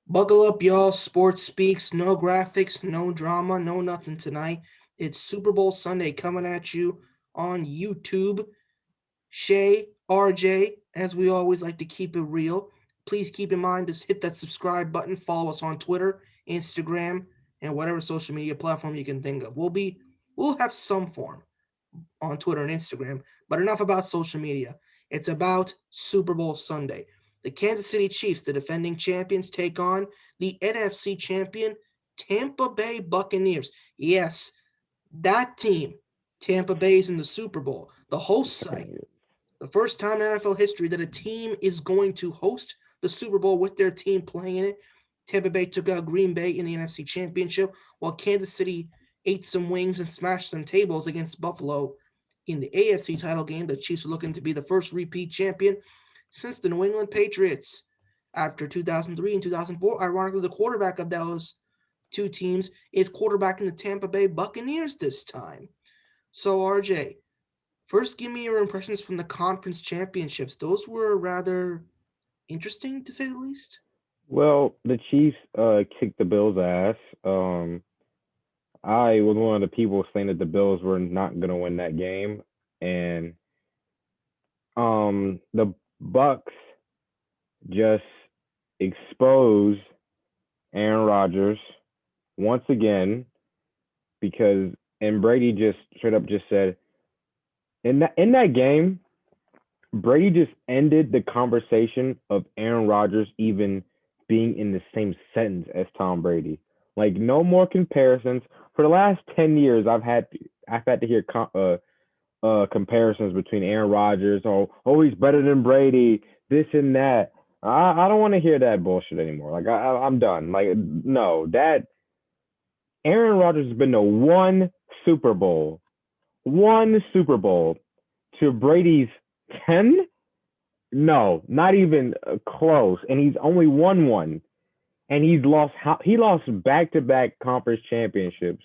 Buckle up, y'all. Sports speaks. No graphics, no drama, no nothing tonight. It's Super Bowl Sunday coming at you on YouTube. Shay, RJ, as we always like to keep it real. Please keep in mind to hit that subscribe button. Follow us on Twitter, Instagram, and whatever social media platform you can think of. We'll have some form on Twitter and Instagram. But enough about social media. It's about Super Bowl Sunday. The Kansas City Chiefs, the defending champions, take on the NFC champion Tampa Bay Buccaneers. Yes, that team. Tampa Bay's in the Super Bowl, the host site. Certainly. The first time in NFL history that a team is going to host the Super Bowl with their team playing in it. Tampa Bay took out Green Bay in the NFC Championship, while Kansas City ate some wings and smashed some tables against Buffalo in the AFC title game. The Chiefs are looking to be the first repeat champion since the New England Patriots after 2003 and 2004. Ironically, the quarterback of those two teams is quarterbacking the Tampa Bay Buccaneers this time. So, RJ, first, give me your impressions from the conference championships. Those were rather interesting, to say the least. Well, the Chiefs kicked the Bills' ass. I was one of the people saying that the Bills were not gonna win that game, and the Bucks just exposed Aaron Rodgers once again because and Brady just straight up just said in that game, Brady just ended the conversation of Aaron Rodgers even being in the same sentence as Tom Brady. Like no more comparisons. For the last 10 years, I've had to hear comparisons between Aaron Rodgers. Oh, he's better than Brady. This and that. I don't want to hear that bullshit anymore. Like I'm done. Like no, that Aaron Rodgers has been to one Super Bowl to Brady's 10. No, not even close. And he's only won one. And he lost back to back conference championships.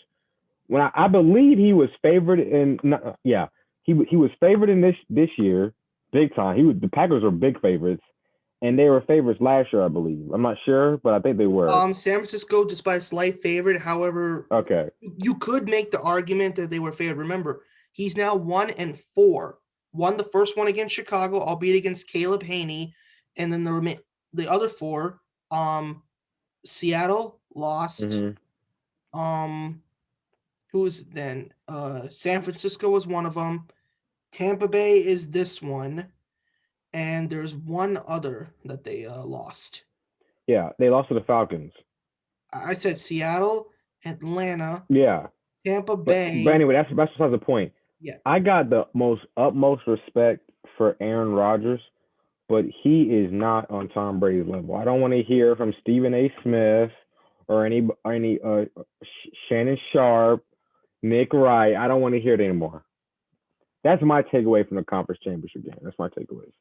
When I believe he was favored in yeah, he was favored in this year, big time. The Packers were big favorites, and they were favorites last year, I believe. I'm not sure, but I think they were. San Francisco, despite a slight favorite, however, Okay. you could make the argument that they were favored. Remember, he's now 1-4. Won the first one against Chicago, albeit against Caleb Haney, and then the other four, um, Seattle lost. Mhm. Um, who is it then? San Francisco was one of them. Tampa Bay is this one, and there's one other that they lost. Yeah, they lost to the Falcons. I said Seattle, Atlanta, Yeah, Tampa but Bay. anyway, that's besides the point. Yeah, I got the most utmost respect for Aaron Rodgers, but he is not on Tom Brady's level. I don't want to hear from Stephen A. Smith or any Shannon Sharp, Nick Wright. I don't want to hear it anymore. That's my takeaway from the conference championship game. That's my takeaways.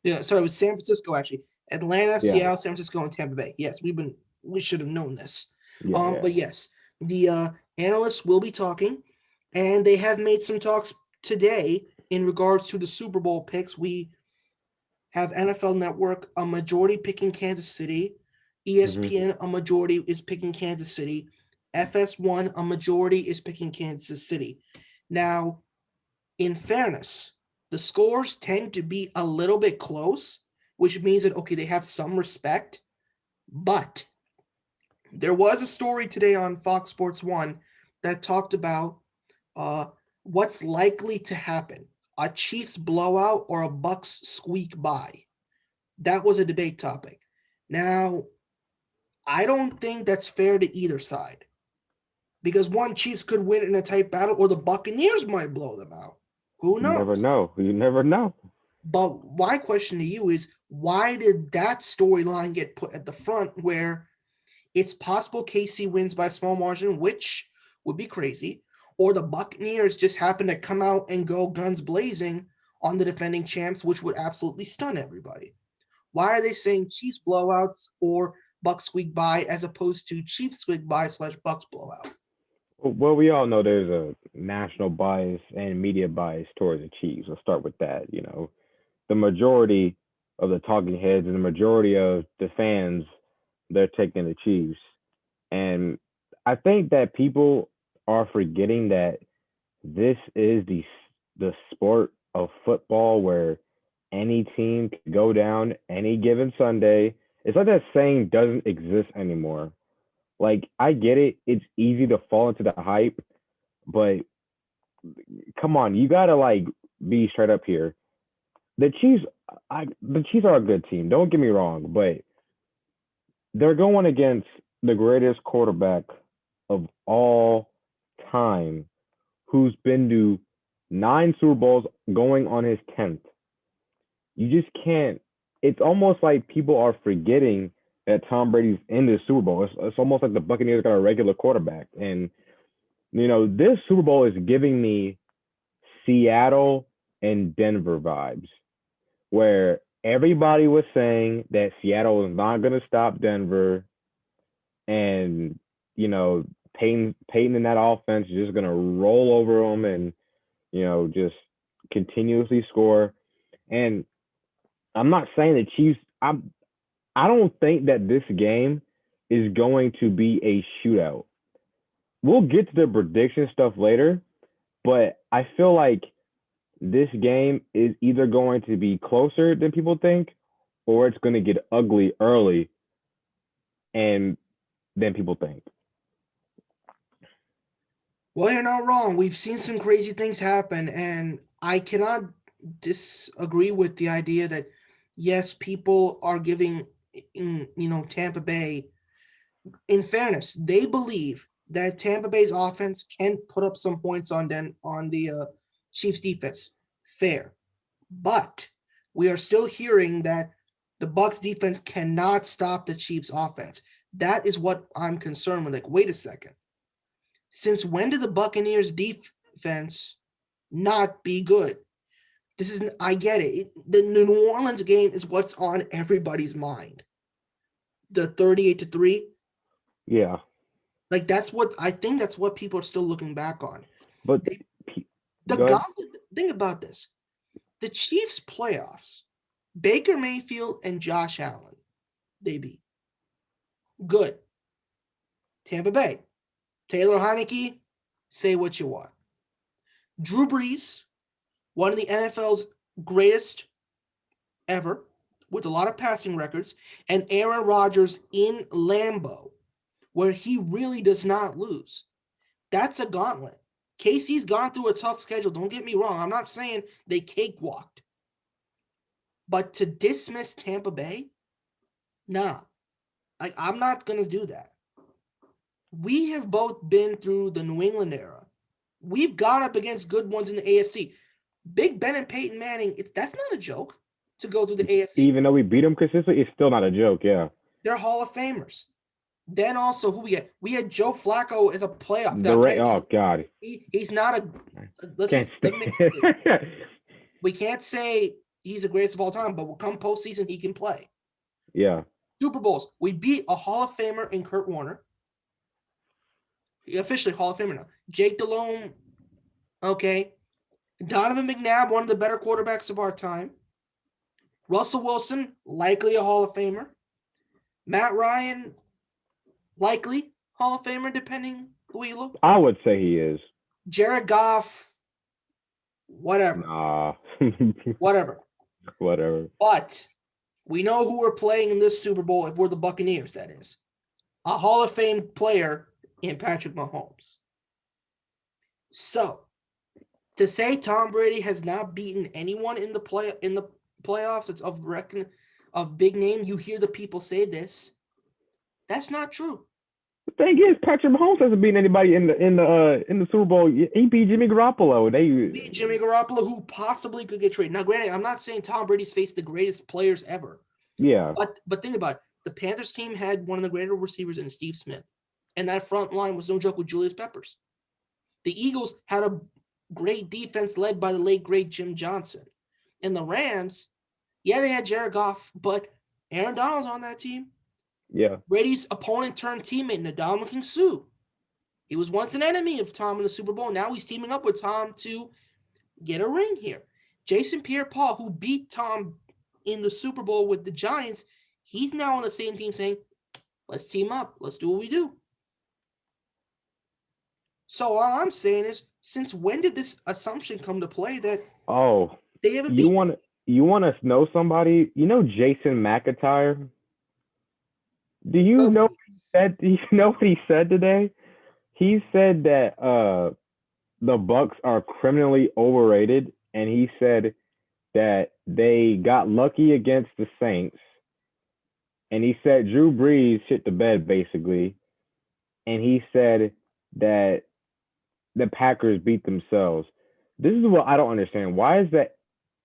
yeah. Sorry, it was San Francisco actually. Atlanta, Yeah, Seattle, San Francisco, and Tampa Bay. Yes, we should have known this. yeah, yeah. But yes, the analysts will be talking, and they have made some talks today in regards to the Super Bowl picks. We have NFL Network a majority picking Kansas City, Hmm. ESPN a majority is picking Kansas City, FS1 a majority is picking Kansas City. Now, in fairness, the scores tend to be a little bit close, which means that okay, they have some respect, but there was a story today on Fox Sports 1 that talked about uh, what's likely to happen: a Chiefs blowout or a Bucks squeak by. That was a debate topic. Now, I don't think that's fair to either side because one, Chiefs could win in a tight battle, or the Buccaneers might blow them out. Who You never knows? know. You never know. But my question to you is, why did that storyline get put at the front where it's possible KC wins by a small margin, which would be crazy, or the Buccaneers just happen to come out and go guns blazing on the defending champs, which would absolutely stun everybody? Why are they saying Chiefs blowouts or Bucks squeak by as opposed to Chiefs squeak by slash Bucks blowout? Well, we all know there's a national bias and media bias towards the Chiefs. Let's start with that. The majority of the talking heads and the majority of the fans, they're taking the Chiefs. And I think that people are forgetting that this is the sport of football where any team could go down any given Sunday. It's like that saying doesn't exist anymore. Like I get it, it's easy to fall into the hype, but come on, you gotta like be straight up here. The Chiefs, the Chiefs are a good team. Don't get me wrong, but they're going against the greatest quarterback of all time, who's been to 9 Super Bowls, going on his 10th. You just can't. It's almost like people are forgetting that Tom Brady's in this Super Bowl. It's almost like the Buccaneers got a regular quarterback, and this Super Bowl is giving me Seattle and Denver vibes, where everybody was saying that Seattle is not going to stop Denver, and Peyton in that offense is just going to roll over them and just continuously score. And I'm not saying the Chiefs. I don't think that this game is going to be a shootout. We'll get to the prediction stuff later, but I feel like this game is either going to be closer than people think, or it's going to get ugly early and than people think. Well, you're not wrong. We've seen some crazy things happen, and I cannot disagree with the idea that yes, people are giving Tampa Bay. In fairness, they believe that Tampa Bay's offense can put up some points on the Chiefs defense. Fair, but we are still hearing that the Bucks defense cannot stop the Chiefs offense. That is what I'm concerned with. Like, wait a second. Since when did the Buccaneers defense not be good? This is I get it. The New Orleans game is what's on everybody's mind. The 38-3. Yeah, Like that's what I think that's what people are still looking back on. but They, the go ahead. gauntlet think about this. The Chiefs playoffs, Baker Mayfield and Josh Allen, they beat. Good. Tampa Bay. Taylor Heineke, say what you want. Drew Brees, one of the NFL's greatest ever, with a lot of passing records, and Aaron Rodgers in Lambeau, where he really does not lose. That's a gauntlet. KC's gone through a tough schedule. Don't get me wrong. I'm not saying they cakewalked. But to dismiss Tampa Bay, nah. I'm not going to do that. We have both been through the New England era. We've gone up against good ones in the AFC. Big Ben and Peyton Manning, that's not a joke to go through the AFC. Even though we beat them consistently, it's still not a joke. Yeah. They're Hall of Famers. Then also, who we get? We had Joe Flacco as a playoff. Oh God. He's not a. Can't We can't say he's the greatest of all time, but come postseason, he can play. Yeah. Super Bowls. We beat a Hall of Famer in Kurt Warner. He officially Hall of Famer now. Jake Delhomme, okay. Donovan McNabb, one of the better quarterbacks of our time. Russell Wilson, likely a Hall of Famer. Matt Ryan, likely Hall of Famer, depending who you look. I would say he is. Jared Goff, whatever. Nah. Whatever. But we know who we're playing in this Super Bowl if we're the Buccaneers, that is. A Hall of Fame player in Patrick Mahomes. So, to say Tom Brady has not beaten anyone in the playoffs, it's of big name. You hear the people say this. That's not true. The thing is, Patrick Mahomes hasn't beaten anybody in the Super Bowl. He beat Jimmy Garoppolo. Beat Jimmy Garoppolo, who possibly could get traded. Now, granted, I'm not saying Tom Brady's faced the greatest players ever. Yeah. But think about it. The Panthers team had one of the greater receivers in Steve Smith. And that front line was no joke with Julius Peppers. The Eagles had a great defense led by the late, great Jim Johnson. And the Rams, yeah, they had Jared Goff, but Aaron Donald's on that team. Yeah. Brady's opponent turned teammate, Ndamukong Suh. He was once an enemy of Tom in the Super Bowl. Now he's teaming up with Tom to get a ring here. Jason Pierre-Paul, who beat Tom in the Super Bowl with the Giants, he's now on the same team saying, let's team up. Let's do what we do. So all I'm saying is, since when did this assumption come to play that Oh, they haven't you beaten? want you want to know somebody? You know Jason McIntyre? Do you Of know what he said? Do you know what he said today? He said that the Bucks are criminally overrated, and he said that they got lucky against the Saints, and he said Drew Brees shit the bed basically, and he said that the Packers beat themselves. This is what I don't understand. Why is that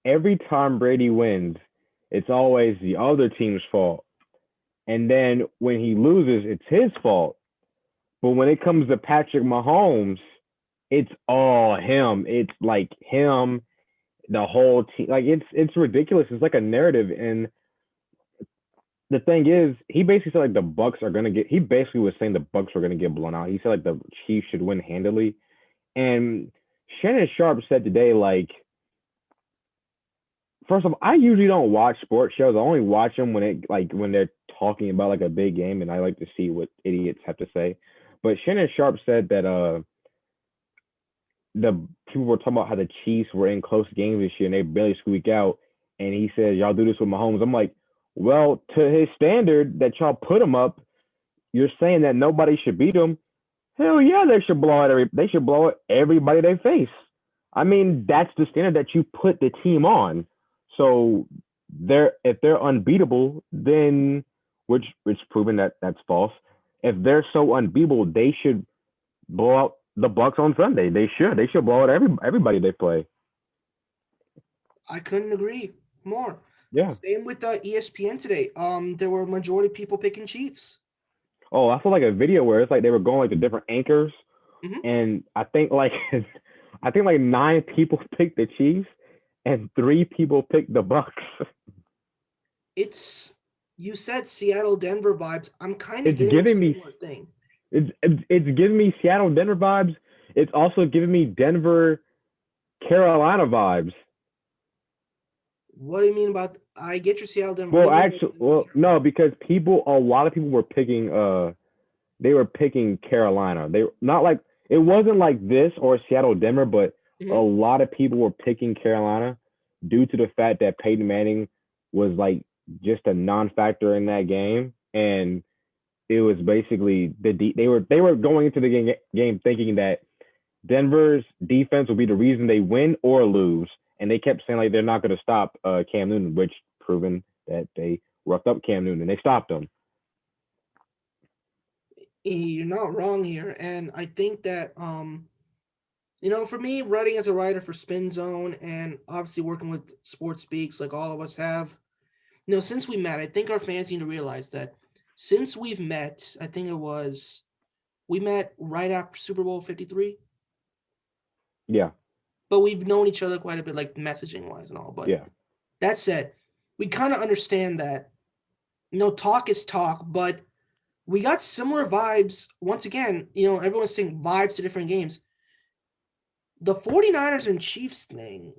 every time Brady wins, it's always the other team's fault, and then when he loses, it's his fault. But when it comes to Patrick Mahomes, it's all him. It's like him, the whole team. Like it's ridiculous. It's like a narrative. And the thing is, he basically said like the Bucks are gonna get. He basically was saying the Bucks were gonna get blown out. He said like the Chiefs should win handily. And Shannon Sharp said today like. First of all, I usually don't watch sports shows. I only watch them when it like when they're talking about like a big game, and I like to see what idiots have to say. But Shannon Sharp said that the people were talking about how the Chiefs were in close games this year and they barely squeak out. And he said, "Y'all do this with Mahomes." I'm like, well, to his standard that y'all put him up, you're saying that nobody should beat him. Hell yeah, they should blow out they should blow out everybody they face. I mean, that's the standard that you put the team on. So they're if they're unbeatable, then which it's proven that that's false. If they're so unbeatable, they should blow out the Bucks on Sunday. They should. They should blow out everybody they play. I couldn't agree more. Yeah. Same with ESPN today. There were a majority of people picking Chiefs. Oh, I saw like a video where it's like they were going like the different anchors, Hmm. and I think like I think like 9 people picked the Chiefs and 3 people picked the Bucks. It's you said Seattle Denver vibes. I'm kind of It's getting a giving me similar thing. it's giving me Seattle Denver vibes. It's also giving me Denver Carolina vibes. What do you mean about? I get your Seattle Denver. What do Well, you mean about actually, Denver well, no, Carolina? because a lot of people were picking they were picking Carolina. They not like it wasn't like this or Seattle Denver, but a Hmm. lot of people were picking Carolina due to the fact that Peyton Manning was like just a non-factor in that game, and it was basically they were going into the game thinking that Denver's defense will be the reason they win or lose, and they kept saying like they're not going to stop Cam Newton, which proven that they roughed up Cam Newton and they stopped him. You're not wrong here, and I think that for me, writing as a writer for Spin Zone and obviously working with Sports Speaks, like all of us have, since we met, I think our fans need to realize that since we've met, I think we met right after Super Bowl 53, Yeah, but we've known each other quite a bit, like messaging wise and all. But yeah. that said, we kind of understand that, talk is talk, but we got similar vibes. Once again, everyone's saying vibes to different games. The 49ers and Chiefs thing,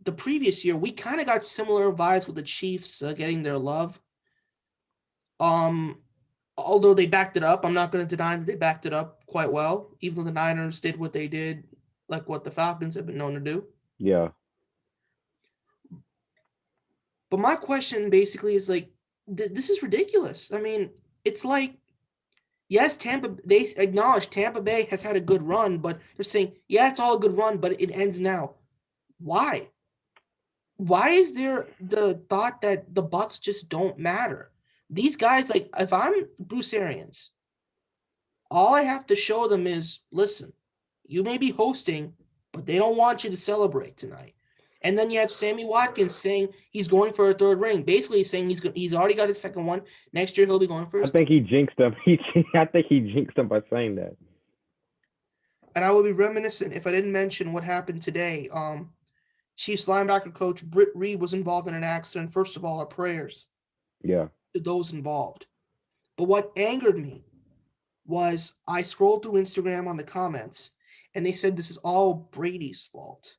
the previous year, we kind of got similar vibes with the Chiefs getting their love. Um, Although they backed it up, I'm not going to deny that they backed it up quite well, even though the Niners did what they did, like what the Falcons have been known to do. Yeah. But my question basically is like, this is ridiculous. I mean, it's like, yes, they acknowledge Tampa Bay has had a good run, but they're saying, yeah, it's all a good run, but it ends now. Why? Why is there the thought that the Bucks just don't matter? These guys, like, if I'm Bruce Arians, all I have to show them is, listen, you may be hosting, but they don't want you to celebrate tonight. And then you have Sammy Watkins saying he's going for a third ring, basically saying he's already got his second one. Next year he'll be going for I his think third. he jinxed them. I think he jinxed them by saying that. And I would be reminiscent if I didn't mention what happened today. Chiefs linebacker coach Britt Reed was involved in an accident. First of all, our prayers Yeah. to those involved. But what angered me was I scrolled through Instagram on the comments, and they said this is all Brady's fault.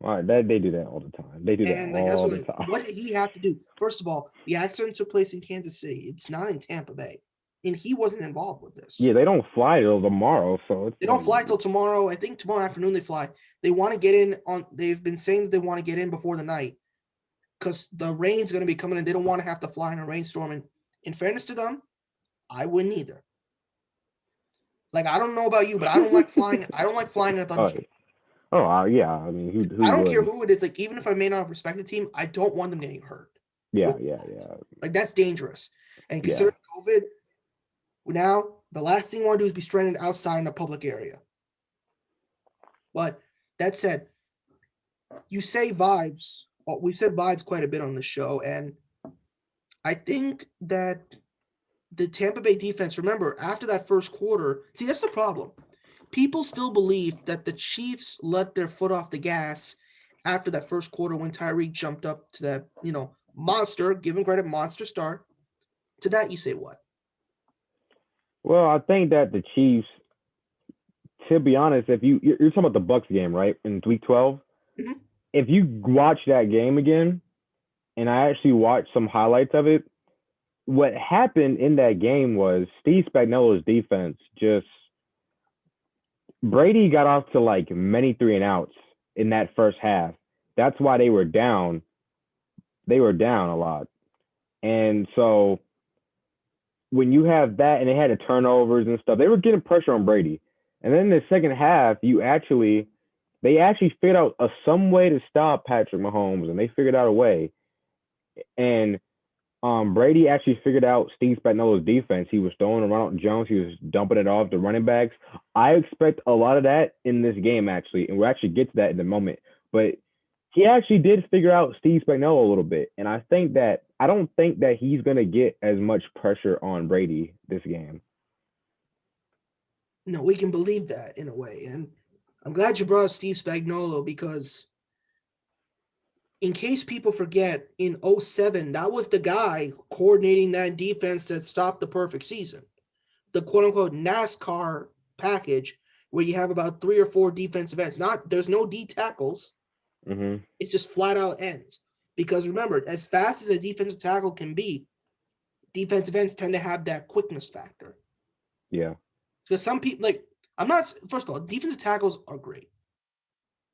All right, they do that all the time. They do that And like that's all what the time. what did he have to do? First of all, the accident took place in Kansas City. It's not in Tampa Bay, and he wasn't involved with this. Yeah, they don't fly till tomorrow, so it's They don't like, fly till tomorrow. I think tomorrow afternoon they fly. They want to get in on. They've been saying that they want to get in before the night because the rain's going to be coming in. They don't want to have to fly in a rainstorm. And in fairness to them, I wouldn't either. Like I don't know about you, but I don't like flying. I don't like flying in a oh, thunderstorm. yeah. I mean, who I don't care would? who it is. Like even if I may not respect the team, I don't want them getting hurt. Yeah, With yeah, flies. yeah, Like that's dangerous. And yeah. considering COVID, now the last thing I want to do is be stranded outside in a public area. But that said, you say vibes. Well, we've said vibes quite a bit on the show, and I think that the Tampa Bay defense, remember, after that first quarter, see, that's the problem. People still believe that the Chiefs let their foot off the gas after that first quarter when Tyreek jumped up to that, monster, give him credit, monster start. To that, you say what? Well, I think that the Chiefs, to be honest, if you're talking about the Bucks game, right, in Week 12, Mhm. if you watch that game again, and I actually watched some highlights of it, what happened in that game was Steve Spagnuolo's defense just Brady got off to like many 3-and-outs in that first half. That's why they were down. They were down a lot. And so when you have that and they had the turnovers and stuff, they were getting pressure on Brady. And then in the second half, they actually figured out some way to stop Patrick Mahomes, and they figured out a way. And Brady actually figured out Steve Spagnuolo's defense. He was throwing around Jones. He was dumping it off the running backs. I expect a lot of that in this game, actually, and we'll actually get to that in a moment. But he actually did figure out Steve Spagnuolo a little bit, and I don't think that he's gonna get as much pressure on Brady this game. No, we can believe that in a way. And I'm glad you brought up Steve Spagnuolo because in case people forget, in '07, that was the guy coordinating that defense that stopped the perfect season. The quote unquote NASCAR package where you have about 3 or 4 defensive ends. Not there's no D tackles. Hmm. It's just flat out ends. Because remember, as fast as a defensive tackle can be, defensive ends tend to have that quickness factor. Yeah. Because some people like I'm not first of all, defensive tackles are great.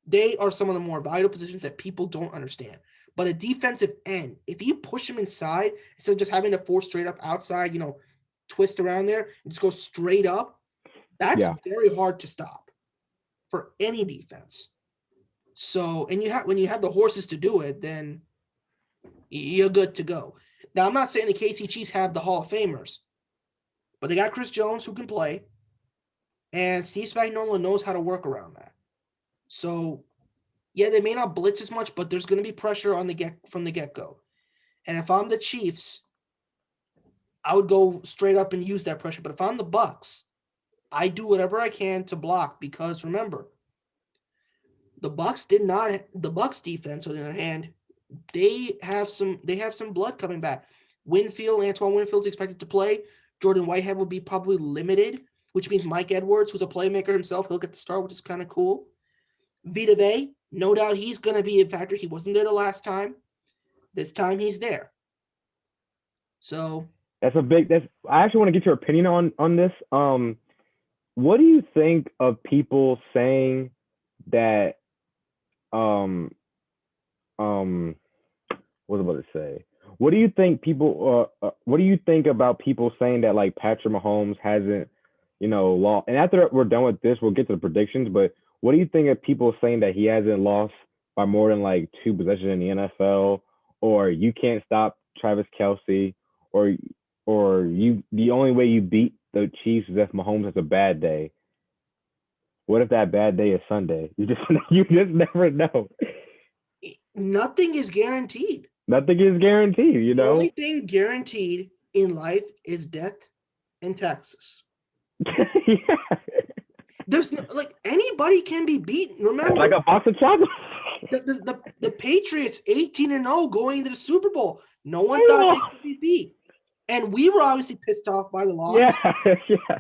They are some of the more vital positions that people don't understand. But a defensive end, if you push him inside instead of just having to force straight up outside, twist around there and just go straight up, that's Yeah. very hard to stop for any defense. So, and when you have the horses to do it, then you're good to go. Now, I'm not saying the KC Chiefs have the Hall of Famers, but they got Chris Jones who can play, and Steve Spagnuolo knows how to work around that. So, yeah, they may not blitz as much, but there's going to be pressure on the get go. And if I'm the Chiefs, I would go straight up and use that pressure. But if I'm the Bucks, I do whatever I can to block because remember, the Bucks did not. The Bucks defense, on the other hand, they have some blood coming back. Antoine Winfield's expected to play. Jordan Whitehead will be probably limited, which means Mike Edwards, who's a playmaker himself, he'll get the start, which is kind of cool. Vita Vey, no doubt he's going to be a factor. He wasn't there the last time. This time he's there. So That's I actually want to get your opinion on this. What do you think of people saying that um um what was I about to say? What do you think about people saying that like Patrick Mahomes hasn't, lost? And after we're done with this, we'll get to the predictions. But what do you think of people saying that he hasn't lost by more than like 2 possessions in the NFL, or you can't stop Travis Kelsey, or the only way you beat the Chiefs is if Mahomes has a bad day. What if that bad day is Sunday? You just never know. nothing is guaranteed. Nothing is guaranteed, you The only know. thing guaranteed in life is death and taxes. Yeah. There's no like anybody can be beaten. Like Remember, a box of chocolates. the Patriots 18-0 going into the Super Bowl. No one They thought they lost. could be beat. And we were obviously pissed off by the Yeah, loss. yeah.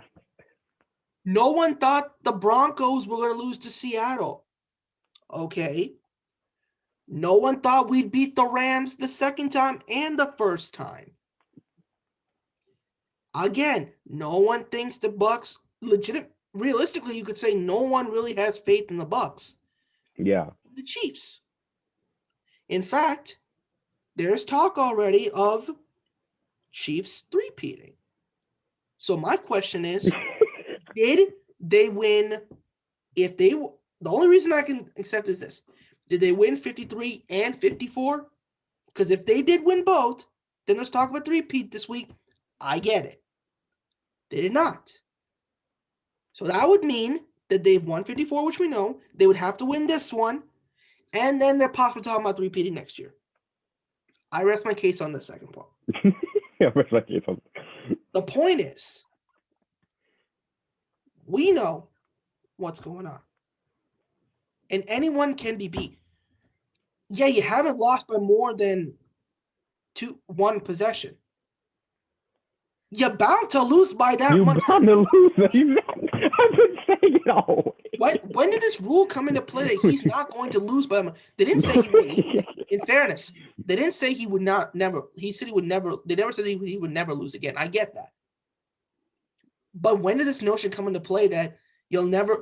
No one thought the Broncos were going to lose to Seattle. Okay. No one thought we'd beat the Rams the second time and the first time. Again, no one thinks the Bucks realistically, you could say no one really has faith in the Bucks. Yeah. The Chiefs. In fact, there's talk already of Chiefs three-peating. So my question is, did they win? If they, the only reason I can accept is this: did they win 53 and 54? Because if they did win both, then there's talk about three-peat this week. I get it. They did not. So that would mean that they've won 54, which we know. They would have to win this one, and then they're possibly talking about three-peating next year. I rest my case on the second part. The point is, we know what's going on. And anyone can be beat. Yeah, you haven't lost by more than one possession. You're bound to lose by that much. You're bound to lose. I've been saying it all. When did this rule come into play that he's not going to lose by much? They didn't say he would. In fairness, they didn't say he would not never. He said he would never. They never said he would never lose again. I get that. But when did this notion come into play that he'll never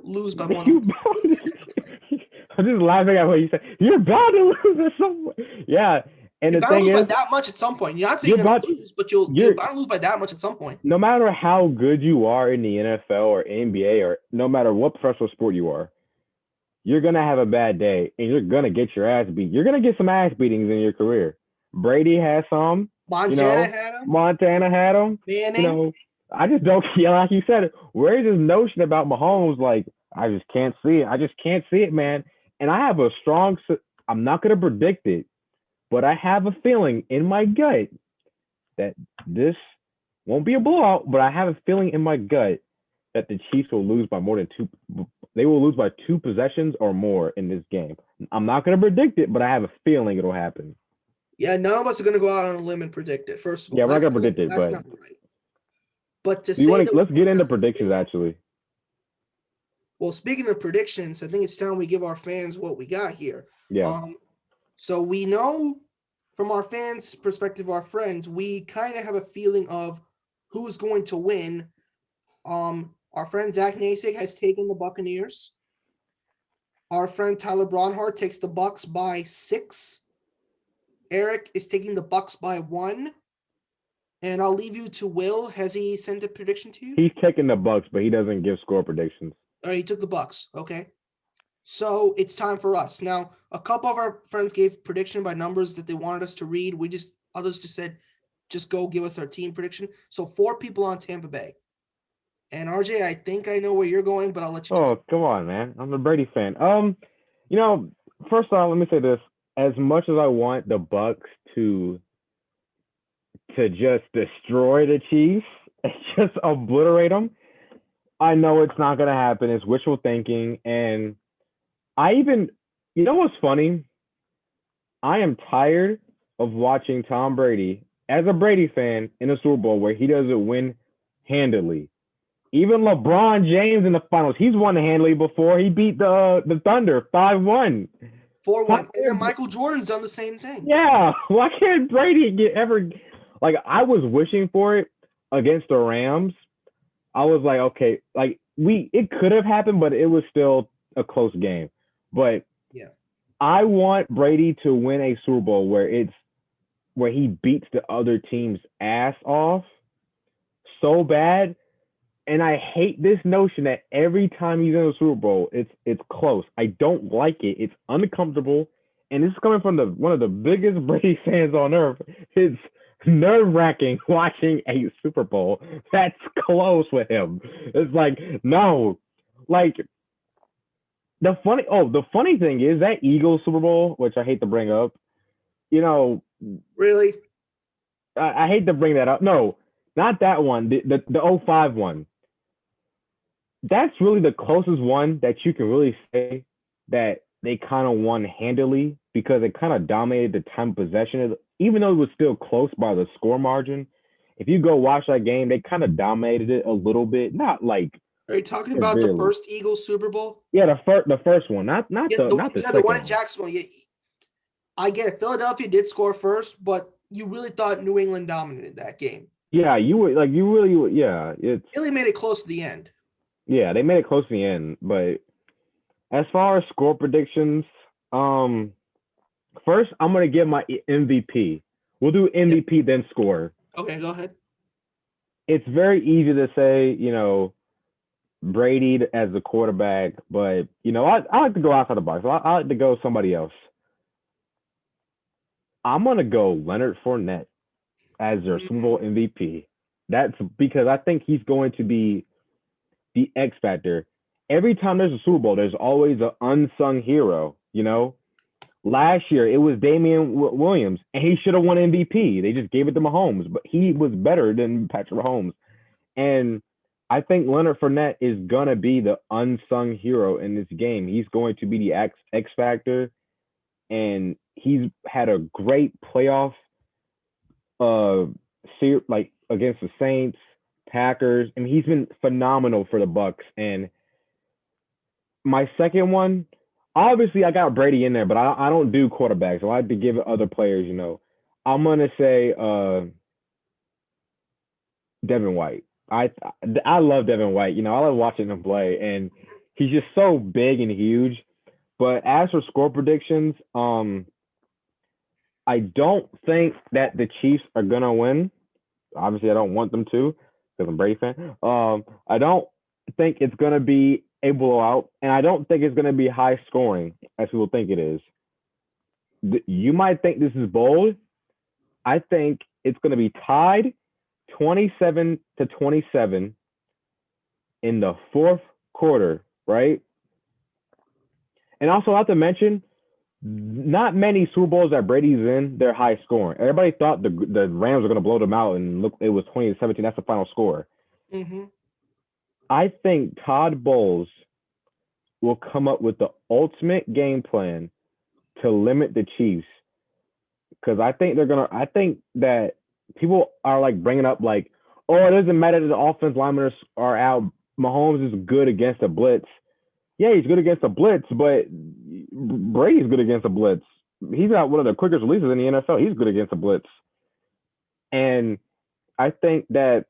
lose by more than I'm just laughing at what you said. You're bound to lose at some point. Yeah. And you're the bound thing to lose is, by that much at some point. You're not saying you're going to lose, but you're bound to lose by that much at some point. No matter how good you are in the NFL or NBA or no matter what professional sport you are, you're going to have a bad day and you're going to get your ass beat. You're going to get some ass beatings in your career. Brady has some. Montana had him. Montana had him. Manning. I just don't, like you said, where's this notion about Mahomes? Like, I just can't see it. I just can't see it, man. And I have a strong, I'm not going to predict it, but I have a feeling in my gut that this won't be a blowout, but I have a feeling in my gut that the Chiefs will lose by more than two. They will lose by 2 possessions or more in this game. I'm not going to predict it, but I have a feeling it'll happen. Yeah, none of us are going to go out on a limb and predict it. First of all, yeah, we're not going to predict it, that's but not right. But to say let's get into predictions actually. Well, speaking of predictions, I think it's time we give our fans what we got here. Yeah. So we know from our fans' perspective, our friends, we kind of have a feeling of who's going to win. Our friend Zach Nasik has taken the Buccaneers. Our friend Tyler Bronhardt takes the Bucks by 6. Eric is taking the Bucks by 1. And I'll leave you to Will. Has he sent a prediction to you? He's taking the Bucks, but he doesn't give score predictions. All right, he took the Bucks. Okay. So it's time for us. Now, a couple of our friends gave prediction by numbers that they wanted us to read. Others just said, just go give us our team prediction. So 4 people on Tampa Bay. And RJ, I think I know where you're going, but I'll let you talk. Come on, man. I'm a Brady fan. First off, let me say this. As much as I want the Bucks to just destroy the Chiefs and just obliterate them, I know it's not going to happen. It's wishful thinking. And what's funny? I am tired of watching Tom Brady as a Brady fan in a Super Bowl where he doesn't win handily. Even LeBron James in the finals, he's won handily before. He beat the Thunder 5-1. 4-1. And then Michael Jordan's done the same thing. Yeah. Why can't Brady ever... Like, I was wishing for it against the Rams. I was like, okay, like it could have happened, but it was still a close game. But yeah, I want Brady to win a Super Bowl where he beats the other team's ass off so bad. And I hate this notion that every time he's in a Super Bowl, it's close. I don't like it. It's uncomfortable. And this is coming from one of the biggest Brady fans on earth. It's nerve-wracking watching a Super Bowl that's close with him. It's like, no. Like, the funny thing is that Eagles Super Bowl, which I hate to bring up, really? I hate to bring that up. No, not that one. The 05 one. That's really the closest one that you can really say that they kind of won handily because it kind of dominated the time of possession. Even though it was still close by the score margin, if you go watch that game, they kind of dominated it a little bit. Not like Are you talking about the first Eagles Super Bowl? Yeah, the first one, not the The one second in one. Jacksonville. Yeah, I get it. Philadelphia did score first, but you really thought New England dominated that game. Yeah, you really yeah. It's Really made it close to the end. yeah, they made it close to the end, but as far as score predictions, um, first I'm gonna give my MVP. We'll do MVP then score. Okay, go ahead. It's very easy to say, Brady as the quarterback, but I like to go outside the box. I like to go somebody else. I'm gonna go Leonard Fournette as their Super Bowl MVP. That's because I think he's going to be the X factor. Every time there's a Super Bowl, there's always an unsung hero. Last year it was Damian Williams, and he should have won MVP. They just gave it to Mahomes, but he was better than Patrick Mahomes. And I think Leonard Fournette is gonna be the unsung hero in this game. He's going to be the X factor, and he's had a great playoff uh like against the Saints, Packers. I mean, he's been phenomenal for the Bucks. And my second one, obviously I got Brady in there, but I don't do quarterbacks. I like to give it other players, I'm gonna say Devin White. I love Devin White. I love watching him play, and he's just so big and huge. But as for score predictions, I don't think that the Chiefs are gonna win. Obviously, I don't want them to because I'm a Brady fan. I don't think it's gonna be a blowout, and I don't think it's gonna be high scoring as people think it is. You might think this is bold. I think it's gonna be tied 27-27 in the fourth quarter, right? And also, not to mention, not many Super Bowls that Brady's in, they're high scoring. Everybody thought the Rams were going to blow them out, and look, it was 20-17. That's the final score. Mm-hmm. I think Todd Bowles will come up with the ultimate game plan to limit the Chiefs, because I think that people are like bringing up like, oh, it doesn't matter that the offense linemen are out. Mahomes is good against the blitz. Yeah, he's good against the blitz, but Brady's good against the blitz. He's got one of the quickest releases in the NFL. He's good against the blitz. And I think that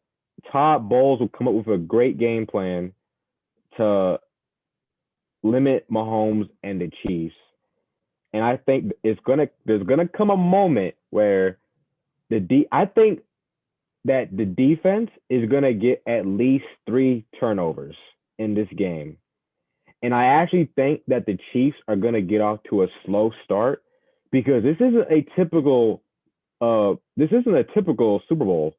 Todd Bowles will come up with a great game plan to limit Mahomes and the Chiefs. And I think there's gonna come a moment where I think that the defense is gonna get at least 3 turnovers in this game. And I actually think that the Chiefs are going to get off to a slow start, because this isn't a typical Super Bowl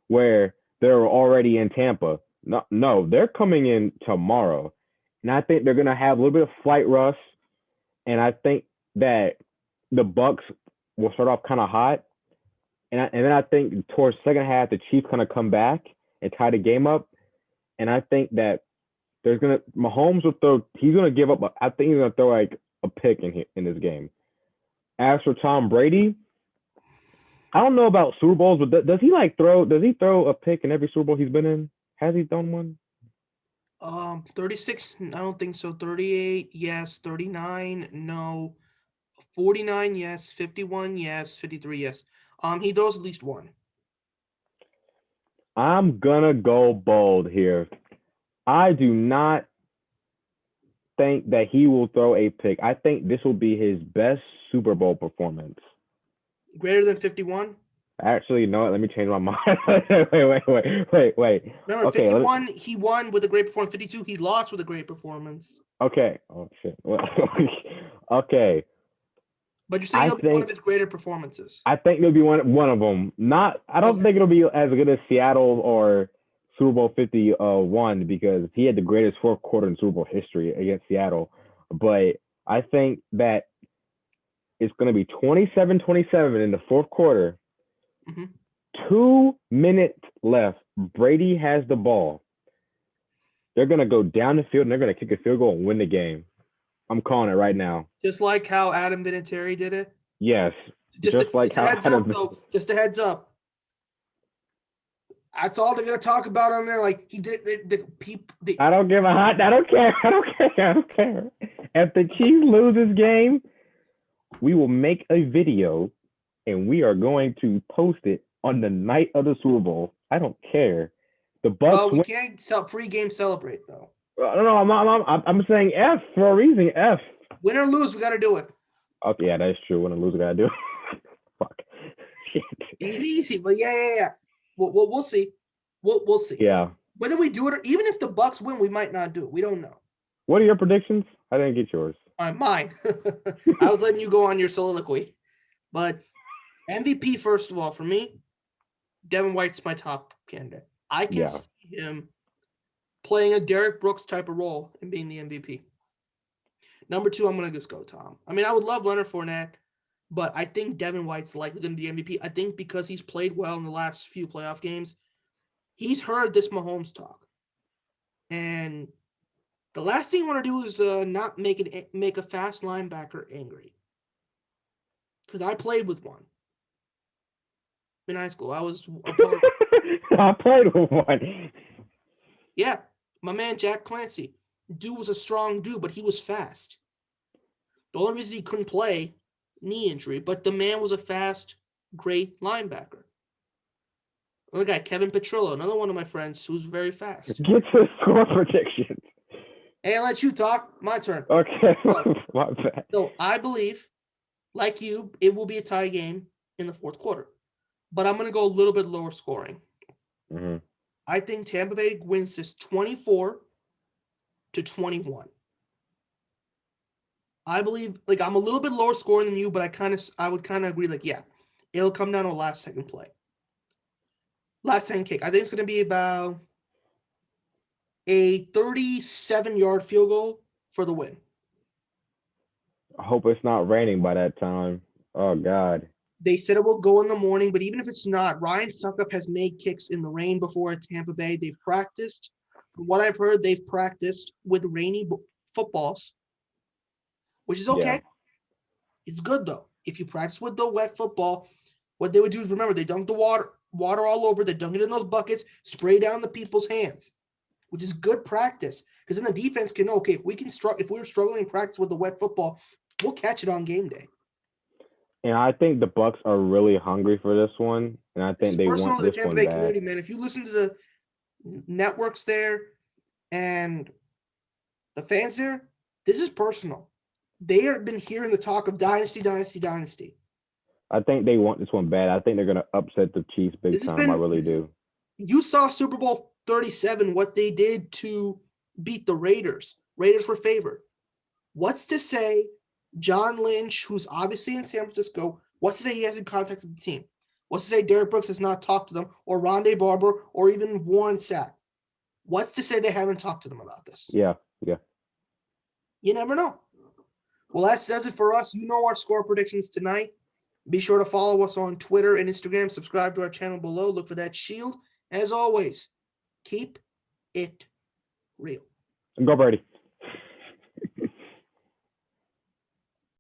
where they're already in Tampa. No, they're coming in tomorrow. And I think they're going to have a little bit of flight rust, and I think that the Bucks will start off kind of hot. And then I think towards second half the Chiefs kind of come back and tie the game up. And I think that Mahomes will throw. He's gonna give up. I think he's gonna throw like a pick in this game. As for Tom Brady, I don't know about Super Bowls, but does he throw a pick in every Super Bowl he's been in? Has he done one? 36. I don't think so. 38. Yes. 39. No. 49. Yes. 51. Yes. 53. Yes. He throws at least one. I'm gonna go bold here. I do not think that he will throw a pick. I think this will be his best Super Bowl performance. Greater than 51? Actually, you know what? Let me change my mind. wait. Remember, Okay, 51, he won with a great performance. 52, he lost with a great performance. Okay. Oh, shit. Okay. But you're saying it'll be one of his greater performances. I think it'll be one of them. I don't think it'll be as good as Seattle or Super Bowl 51, because he had the greatest fourth quarter in Super Bowl history against Seattle. But I think that it's going to be 27-27 in the fourth quarter. Mm-hmm. 2 minutes left. Brady has the ball. They're going to go down the field and they're going to kick a field goal and win the game. I'm calling it right now. Just like how Adam Vinatieri did it? Yes. Just a heads up. That's all they're gonna talk about on there. Like he did the people. I don't give a hot. I don't care. I don't care. I don't care. If the Chiefs lose this game, we will make a video and we are going to post it on the night of the Super Bowl. I don't care. The Bucks We win. can't pre-game celebrate though. No, I'm saying F for a reason. F. Win or lose, we got to do it. Okay, yeah, that's true. Win or lose, we gotta do it. Fuck. Shit. It's easy, but yeah. We'll see. We'll see. Yeah. Whether we do it or even if the Bucks win, we might not do it. We don't know. What are your predictions? I didn't get yours. Mine. I was letting you go on your soliloquy. But MVP, first of all, for me, Devin White's my top candidate. I can see him playing a Derek Brooks type of role and being the MVP. Number 2, I'm going to just go Tom. I mean, I would love Leonard Fournette, but I think Devin White's likely going to be MVP. I think because he's played well in the last few playoff games, he's heard this Mahomes talk. And the last thing you want to do is not make a fast linebacker angry. Because I played with one in high school. I was a part I played with one. Yeah, my man Jack Clancy. Dude was a strong dude, but he was fast. The only reason he couldn't play, knee injury, but the man was a fast, great linebacker. Another guy, Kevin Petrillo, another one of my friends who's very fast. Get to score predictions. Hey, I'll let you talk. My turn. Okay. My bad. So I believe, like you, it will be a tie game in the fourth quarter. But I'm going to go a little bit lower scoring. Mm-hmm. I think Tampa Bay wins this 24-21. I believe, like, I'm a little bit lower scoring than you, but I would kind of agree, like, yeah, it'll come down to a last second play. Last second kick. I think it's going to be about a 37-yard field goal for the win. I hope it's not raining by that time. Oh, God. They said it will go in the morning, but even if it's not, Ryan Suckup has made kicks in the rain before at Tampa Bay. They've practiced. From what I've heard, they've practiced with rainy footballs, which is okay. Yeah. It's good, though. If you practice with the wet football, what they would do is, remember, they dunk the water all over. They dunk it in those buckets, spray down the people's hands, which is good practice. Because then the defense can know, okay, if we're struggling in practice with the wet football, we'll catch it on game day. And I think the Bucks are really hungry for this one, and I think they want this Tampa one Bay bad. community, man. If you listen to the networks there and the fans there, this is personal. They have been hearing the talk of dynasty. I think they want this one bad. I think they're going to upset the Chiefs big time. I really do. You saw Super Bowl 37, what they did to beat the Raiders. Raiders were favored. What's to say John Lynch, who's obviously in San Francisco, what's to say he hasn't contacted the team? What's to say Derek Brooks has not talked to them, or Rondé Barber, or even Warren Sapp? What's to say they haven't talked to them about this? Yeah. You never know. Well, that says it for us. You know our score predictions tonight. Be sure to follow us on Twitter and Instagram. Subscribe to our channel below. Look for that shield. As always, keep it real. And go Brady.